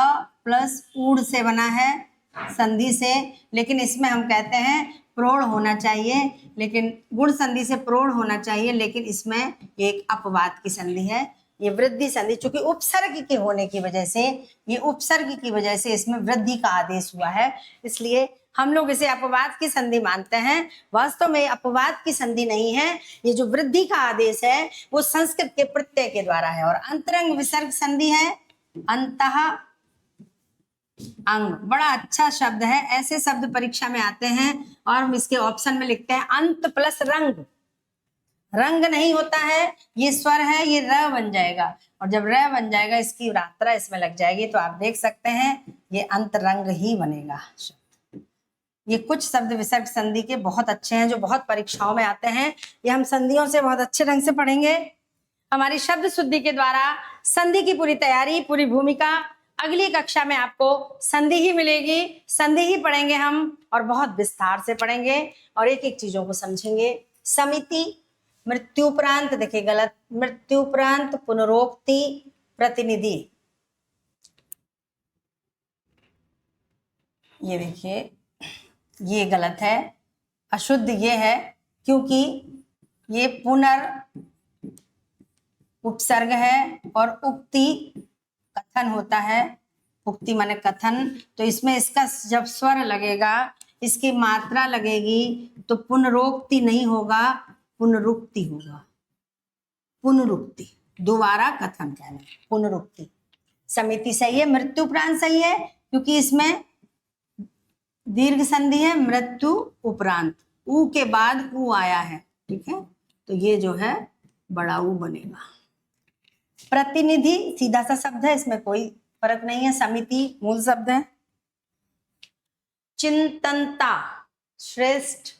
Speaker 1: प्लस ऊढ़ से बना है संधि से, लेकिन इसमें हम कहते हैं प्रौढ़ होना चाहिए, लेकिन गुण संधि से प्रौढ़ होना चाहिए, लेकिन इसमें एक अपवाद की संधि है, ये वृद्धि संधि। चूंकि उपसर्ग के होने की वजह से, ये उपसर्ग की वजह से इसमें वृद्धि का आदेश हुआ है, इसलिए हम लोग इसे अपवाद की संधि मानते हैं। वास्तव में अपवाद की संधि नहीं है, ये जो वृद्धि का आदेश है वो संस्कृत के प्रत्यय के द्वारा है। और अंतरंग विसर्ग संधि है, अंतः अंग, बड़ा अच्छा शब्द है। ऐसे शब्द परीक्षा में आते हैं और हम इसके ऑप्शन में लिखते हैं अंत प्लस रंग। रंग नहीं होता है, ये स्वर है, ये र बन जाएगा, और जब र बन जाएगा इसकी मात्रा इसमें लग जाएगी, तो आप देख सकते हैं ये अंत रंग ही बनेगा। ये कुछ शब्द विसर्ग संधि के बहुत अच्छे हैं जो बहुत परीक्षाओं में आते हैं, ये हम संधियों से बहुत अच्छे ढंग से पढ़ेंगे। हमारी शब्द शुद्धि के द्वारा संधि की पूरी तैयारी, पूरी भूमिका। अगली कक्षा में आपको संधि ही मिलेगी, संधि ही पढ़ेंगे हम और बहुत विस्तार से पढ़ेंगे और एक एक चीजों को समझेंगे। समिति, मृत्युपरांत, देखिए गलत, मृत्युपरांत पुनरोक्ति, प्रतिनिधि, ये देखिए ये गलत है, अशुद्ध ये है क्योंकि ये उपसर्ग है और उक्ति कथन होता है। उक्ति माने कथन, तो इसमें इसका जब स्वर लगेगा, इसकी मात्रा लगेगी तो पुनरोक्ति नहीं होगा, पुनरुक्ति होगा। पुनरुक्ति, दोबारा कथन कहना, पुनरुक्ति। समिति सही है, मृत्युपरांत सही है क्योंकि इसमें दीर्घ संधि है, मृत्यु उपरांत, ऊ के बाद ऊ आया है, ठीक है, तो ये जो है बड़ा ऊ बनेगा। प्रतिनिधि सीधा सा शब्द है, इसमें कोई फर्क नहीं है, समिति मूल शब्द है। चिंतनता, श्रेष्ठ,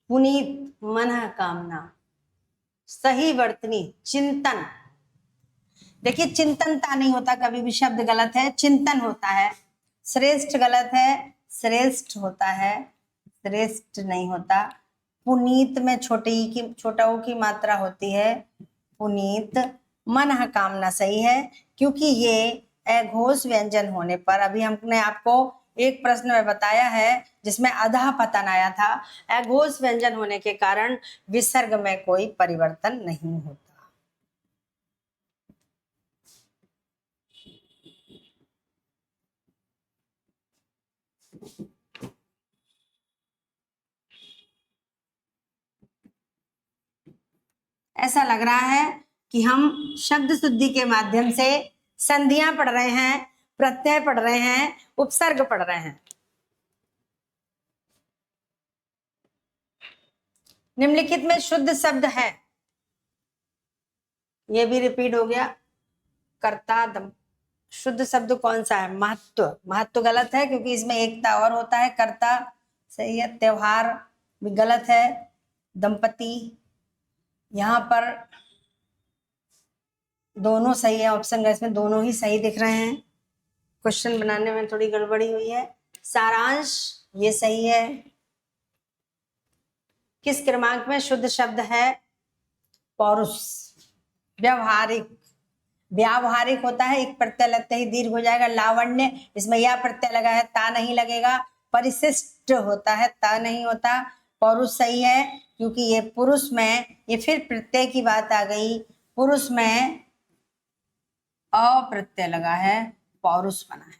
Speaker 1: पुनीत, मन कामना, सही वर्तनी, चिंतन। देखिए चिंतनता नहीं होता, कभी भी शब्द गलत है, चिंतन होता है। श्रेष्ठ गलत है, श्रेष्ठ होता है, श्रेष्ठ नहीं होता। पुनीत में छोटा ऊ की मात्रा होती है, पुनीत। मन कामना सही है क्योंकि ये अघोष व्यंजन होने पर, अभी हमने आपको एक प्रश्न में बताया है जिसमें अधः पतन आया था, अघोष व्यंजन होने के कारण विसर्ग में कोई परिवर्तन नहीं होता। ऐसा लग रहा है कि हम शब्द शुद्धि के माध्यम से संधियां पढ़ रहे हैं, प्रत्यय पढ़ रहे हैं, उपसर्ग पढ़ रहे हैं। निम्नलिखित में शुद्ध शब्द है, ये भी रिपीट हो गया, कर्ता दम। शुद्ध शब्द कौन सा है? महत्व। महत्व गलत है क्योंकि इसमें एकता और होता है, कर्ता सही है। त्योहार भी गलत है, दंपति, यहाँ पर दोनों सही है, ऑप्शन का इसमें दोनों ही सही दिख रहे हैं, क्वेश्चन बनाने में थोड़ी गड़बड़ी हुई है। सारांश ये सही है। किस क्रमांक में शुद्ध शब्द है? पौरुष। व्यवहारिक, व्यावहारिक होता है, एक प्रत्यय लगते ही दीर्घ हो जाएगा। लावण्य, इसमें या प्रत्यय लगा है, ता नहीं लगेगा। परिशिष्ट होता है, ता नहीं होता। पौरुष सही है क्योंकि ये पुरुष में, ये फिर प्रत्यय की बात आ गई, पुरुष में अप्रत्यय लगा है, पौरुष बना है,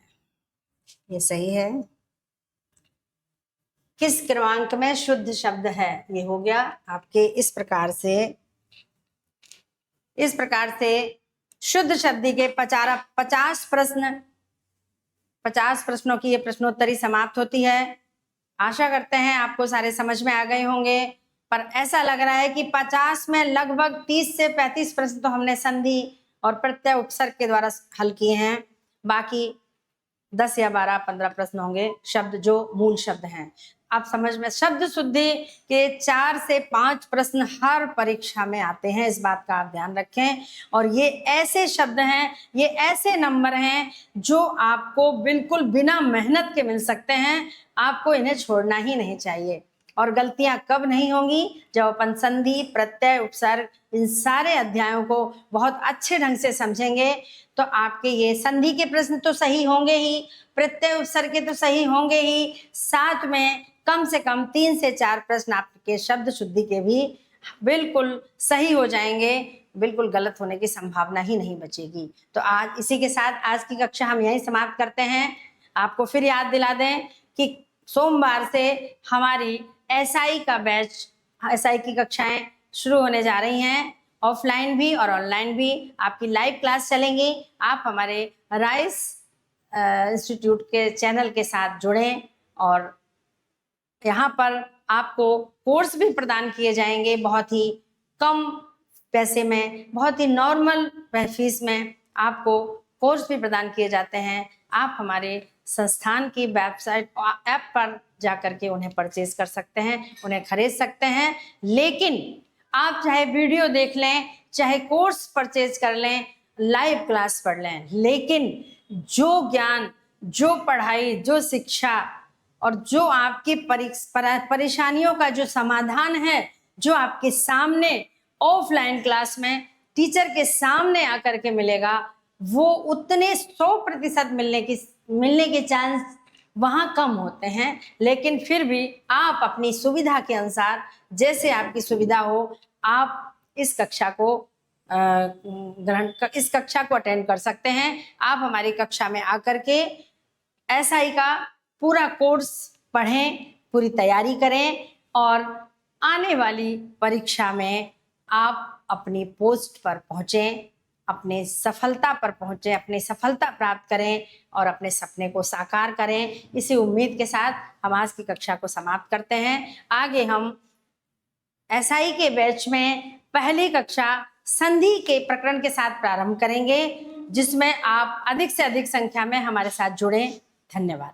Speaker 1: ये सही है। किस क्रमांक में शुद्ध शब्द है? ये हो गया आपके इस प्रकार से शुद्ध शब्द के 50 प्रश्न, 50 प्रश्नों की ये प्रश्नोत्तरी समाप्त होती है। आशा करते हैं आपको सारे समझ में आ गए होंगे, पर ऐसा लग रहा है कि 50 में लगभग 30 से 35 प्रश्न तो हमने संधि और प्रत्यय उपसर्ग के द्वारा हल किए हैं। बाकी 10 या 12 15 प्रश्न होंगे शब्द जो मूल शब्द हैं। आप समझ में, शब्द शुद्धि के 4 से 5 प्रश्न हर परीक्षा में आते हैं, इस बात का आप ध्यान रखें। और ये ऐसे शब्द हैं, ये ऐसे नंबर हैं जो आपको बिल्कुल बिना मेहनत के मिल सकते हैं, आपको इन्हें छोड़ना ही नहीं चाहिए। और गलतियां कब नहीं होंगी? जब अपन संधि, प्रत्यय, उपसर्ग, इन सारे अध्यायों को बहुत अच्छे ढंग से समझेंगे तो आपके ये संधि के प्रश्न तो सही होंगे ही, प्रत्यय उपसर्ग के तो सही होंगे ही, साथ में कम से कम 3 से 4 प्रश्न आपके शब्द शुद्धि के भी बिल्कुल सही हो जाएंगे, बिल्कुल गलत होने की संभावना ही नहीं बचेगी। तो आज इसी के साथ आज की कक्षा हम यहीं समाप्त करते हैं। आपको फिर याद दिला दें कि सोमवार से हमारी एसआई का बैच, एसआई की कक्षाएं शुरू होने जा रही हैं, ऑफलाइन भी और ऑनलाइन भी आपकी लाइव क्लास चलेंगी। आप हमारे राइस इंस्टीट्यूट के चैनल के साथ जुड़ें और यहाँ पर आपको कोर्स भी प्रदान किए जाएंगे बहुत ही कम पैसे में, बहुत ही नॉर्मल फीस में आपको कोर्स भी प्रदान किए जाते हैं। आप हमारे संस्थान की वेबसाइट ऐप पर जाकर के उन्हें परचेज कर सकते हैं, उन्हें खरीद सकते हैं। लेकिन आप चाहे वीडियो देख लें चाहे कोर्स परचेज कर लें, लाइव क्लास पढ़ लें, लेकिन जो ज्ञान, जो पढ़ाई, जो शिक्षा और जो आपकी परेशानियों का जो समाधान है, जो आपके सामने ऑफलाइन क्लास में टीचर के सामने आकर के मिलेगा, वो उतने 100% मिलने के चांस वहाँ कम होते हैं। लेकिन फिर भी आप अपनी सुविधा के अनुसार, जैसे आपकी सुविधा हो, आप इस कक्षा को इस कक्षा को अटेंड कर सकते हैं। आप हमारी कक्षा में आकर के SI का पूरा कोर्स पढ़ें, पूरी तैयारी करें और आने वाली परीक्षा में आप अपनी पोस्ट पर पहुंचें, अपने सफलता पर पहुंचें, अपनी सफलता प्राप्त करें और अपने सपने को साकार करें। इसी उम्मीद के साथ हम आज की कक्षा को समाप्त करते हैं। आगे हम SI के बैच में पहली कक्षा संधि के प्रकरण के साथ प्रारंभ करेंगे, जिसमें आप अधिक से अधिक संख्या में हमारे साथ जुड़ें। धन्यवाद।